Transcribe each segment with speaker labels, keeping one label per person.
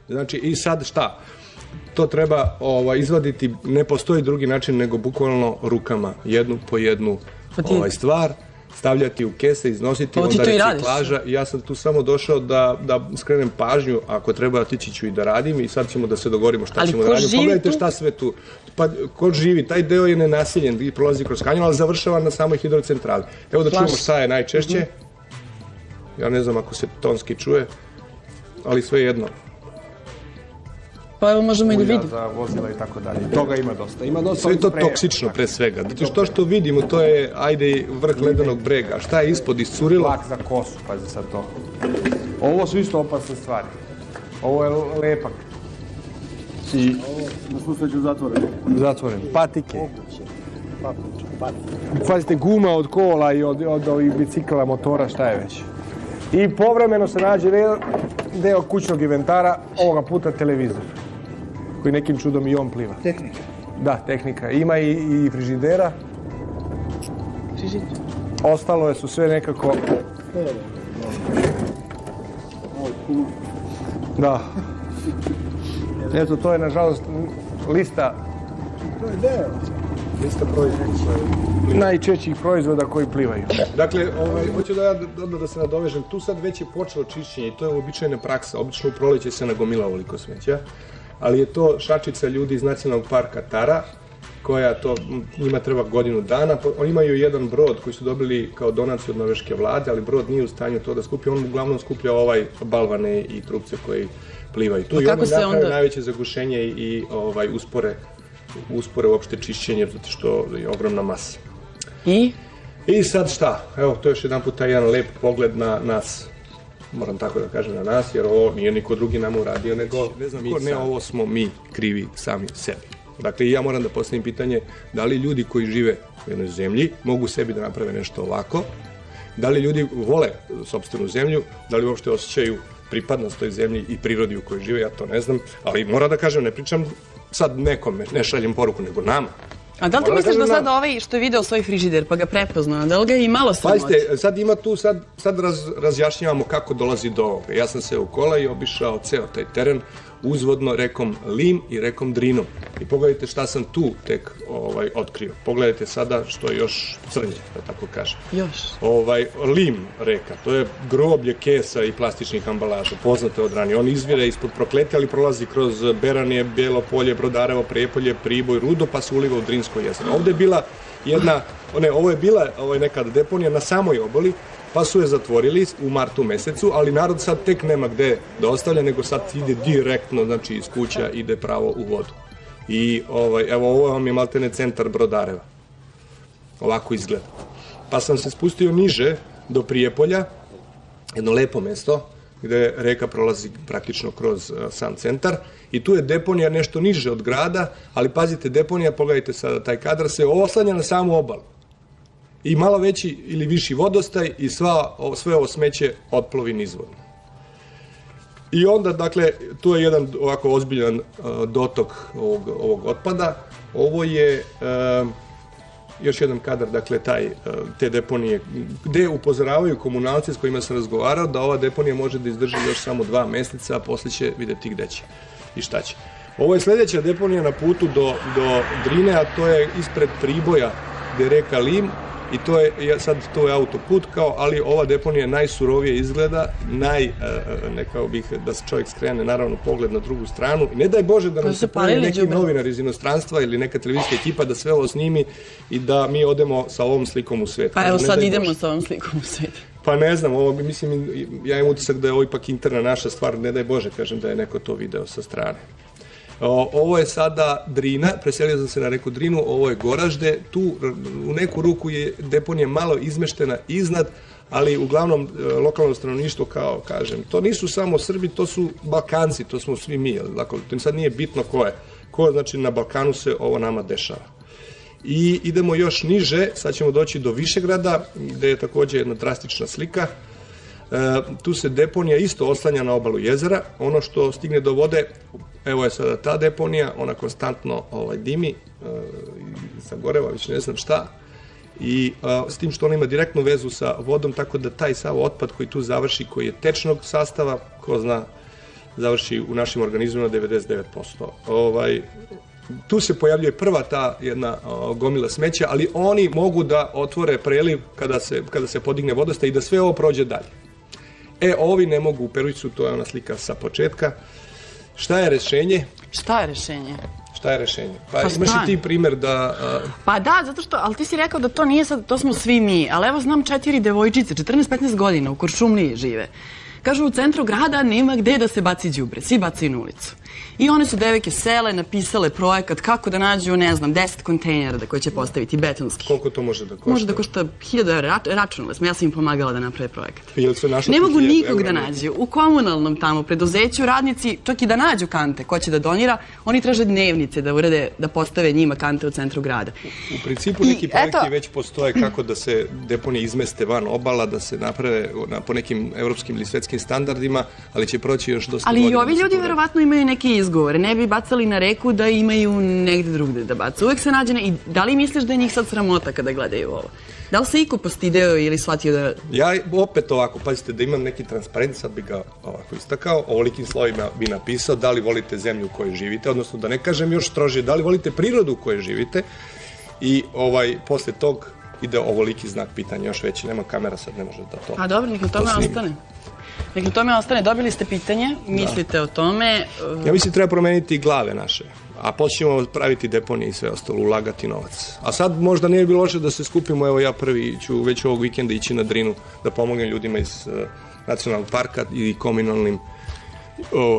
Speaker 1: Znači, i sad šta? To treba izvaditi, ne postoji drugi način nego bukvalno rukama, jednu po jednu stvar, stavljati u kese, iznositi, onda reciklaža. Ja sam tu samo došao da skrenem pažnju, ako treba otići ću i da radim i sad ćemo da se dogovorimo šta ćemo da radimo. Pogledajte šta sve tu. Pa ko živi, taj deo je nenaseljen i prolazi kroz kanjon, ali završava na samoj hidrocentrali. Evo da čujemo šta je najčešće. Ja ne znam ako se tonski čuje, ali sve jedno.
Speaker 2: Pa evo možemo i da vidimo.
Speaker 3: Za vozila i tako dalje. Toga ima dosta.
Speaker 1: Sve je to toksično pre svega. Zato što vidimo, to je, ajde, vrh ledenog brega. Šta je ispod, iscurilo?
Speaker 3: Lak za kosu, pazi sad to. Ovo su isto opasne stvari. Ovo je lepak. I...
Speaker 4: Na susreću zatvoren.
Speaker 3: Zatvoren. Patike. Pazite, guma od kola i od ovih bicikla, motora, šta je već. I povremeno se nađe deo kućnog inventara, ovoga puta televizor, koji nekim čudom i on pliva.
Speaker 4: Tehnika.
Speaker 3: Da, tehnika. Ima i frižidera. Ostalo su sve nekako... Da. Eto, to je nažalost lista...
Speaker 4: To je deo.
Speaker 1: Lista proizvoda.
Speaker 3: Najčešćih proizvoda koji plivaju.
Speaker 1: Dakle, hoću da se nadovežem, tu sad već je počelo čišćenje i to je uobičajena praksa. Obično u proleće se nagomila ovoliko smeća, ali je to šačica ljudi iz Nacionalnog parka Tara, koja to, njima treba godinu dana. Oni imaju jedan brod koji su dobili kao donaciju od norveške vlade, ali brod nije u stanju to da skupi. On uglavnom skuplja balvane i trupce koji plivaju. Tu i oni napravaju najveće zagušenje i uspore uopšte čišćenje, zato što je ogromna masa. I sad šta? Evo, to je još jedan put taj jedan lep pogled na nas. Moram tako da kažem na nas, jer ovo nije niko drugi nam uradio, nego ne ovo smo mi krivi sami sebi. Dakle, ja moram da postavim pitanje da li ljudi koji žive u jednoj zemlji mogu sebi da naprave nešto ovako, da li ljudi vole sopstvenu zemlju, da li uopšte osjećaju pripadnost toj zemlji i prirodi u kojoj žive, ja to ne znam, ali moram da kažem, ne pričam sad nekome, ne šaljem poruku, nego nama.
Speaker 2: A da li ti misliš da sad ovaj što je video svoj frižider pa ga prepoznao, da li ga je i malo sramoti?
Speaker 1: Pazite, sad ima tu, sad razjašnjavamo kako dolazi do ovoga. Ja sam se u kola i obišao ceo taj teren uzvodno rekom Lim i rekom Drinom. I pogledajte šta sam tu tek otkrio. Pogledajte sada što je još crnje, da tako kažem. Lim reka, to je groblje kesa i plastičnih ambalaža, poznate od ranije. On izvire ispod Proklete, ali prolazi kroz Beranije, Bijelo polje, Brodarevo, Prijepolje, Priboj, Rudo, pa se uliva u Drinsko jezero. Ovde je bila ovo je bila nekada deponija na samoj obali, pa su je zatvorili u martu mesecu, ali narod sad tek nema gde da ostavlja, nego sad ide direktno, znači iz kuća ide pravo u vodu. I evo ovo vam je maltene centar Brodareva. Ovako izgleda. Pa sam se spustio niže do Prijepolja, jedno lepo mesto, gde reka prolazi praktično kroz sam centar i tu je deponija nešto niže od grada, ali pazite, deponija, pogledajte sada taj kadar, se oslanja na samu obalu. I malo veći ili viši vodostaj i sve ovo smeće otplovi nizvodno. I onda, dakle, tu je jedan ovako ozbiljan dotok ovog otpada. Ovo je još jedan kadar, dakle, te deponije, gde upozoravaju komunalci s kojima sam razgovarao da ova deponija može da izdrži još samo 2 meseca, a posle će videti gde će i šta će. Ovo je sledeća deponija na putu do Drine, a to je ispred Priboja, gde je reka Lim, i sad to je autoput, ali ova deponija najsurovije izgleda, nekao bih da se čovjek skrene naravno pogled na drugu stranu. Ne daj Bože da nam se pojavi neki novinar iz inostranstva ili neka televizijska ekipa da sve ovo snimi i da mi odemo sa ovom slikom u svet.
Speaker 2: Pa evo sad idemo sa ovom slikom u svet.
Speaker 1: Pa ne znam, mislim, ja imam utisak da je ovo ipak interna naša stvar, ne daj Bože kažem da je neko to video sa strane. Ovo je sada Drina, preselio sam se na reku Drinu, ovo je Goražde, tu u neku ruku je deponija malo izmeštena iznad, ali uglavnom lokalno stanovništvo, kao kažem, to nisu samo Srbi, to su Balkanci, to smo svi mi, to sad nije bitno ko je, znači na Balkanu se ovo nama dešava. I idemo još niže, sad ćemo doći do Višegrada, gde je takođe jedna drastična slika. Tu se deponija isto oslanja na obalu jezera, ono što stigne do vode, evo je sada ta deponija, ona konstantno dimi, sagoreva, već ne znam šta, i s tim što ona ima direktnu vezu sa vodom, tako da taj sav otpad koji tu završi, koji je tečnog sastava, ko zna završi u našim organizmima 99%. Tu se pojavljuje prva ta jedna gomila smeća, ali oni mogu da otvore preliv kada se podigne vodostaj i da sve ovo prođe dalje. Ovi ne mogu u Perućcu, to je ona slika sa početka. Šta je rešenje?
Speaker 2: Šta je rešenje?
Speaker 1: Šta je rešenje? Pa imaš i ti primer da...
Speaker 2: Pa da, zato što, ali ti si rekao da to nije sad, to smo svi mi, ali evo znam 4 devojčice, 14-15 godina, u Kuršumliji žive. Kažu, u centru grada nema gde da se baci đubre, svi bacaju na ulicu. I one su devojke sele, napisale projekat kako da nađu, ne znam, 10 kontejnera koje će postaviti betonski.
Speaker 1: Koliko to može da košta?
Speaker 2: Može da košta 1000 evra, računale smo, ja sam im pomagala da naprave projekat.
Speaker 1: Ne
Speaker 2: mogu nikog da nađu. U komunalnom tamo preduzeću radnici, čak i da nađu kante, ko će da donira, oni traže dnevnice da urede, da postave njima kante u centru grada.
Speaker 1: U principu neki projekti već postoje kako da se deponije izmeste van obala, da se naprave po nekim evropskim ili svetskim standardima, ali će proći još dosta godina.
Speaker 2: Ali i ovi ljudi verovatno imaju neke izgovore. Ne bi bacali na reku da imaju negde drugde da baca. Uvek se nađe i da li misliš da je njih sad sramota kada gledaju ovo? Da li se iko postideo ili shvatio da...
Speaker 1: Ja opet ovako, pazite, da imam neki transparent, sad bi ga ovako istakao, ovolikim slovima bi napisao da li volite zemlju u kojoj živite, odnosno da ne kažem još strože, da li volite prirodu u kojoj živite i posle tog ide ovoliki znak pitanja, još veći, nema kamera, sad ne može da to...
Speaker 2: A dobro, nek na tome ostane. Nek na tome ostane, dobili ste pitanje, mislite o tome...
Speaker 1: Ja mislim treba promeniti glave naše, a počnemo praviti deponije i sve ostalo, ulagati novac. A sad možda nije bilo loše da se skupimo, evo ja prvi ću već ovog vikenda ići na Drinu da pomognem ljudima iz nacionalnog parka i komunalnim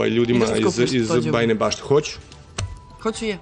Speaker 1: ljudima iz Bajine Bašte. Hoću?
Speaker 2: Hoću je.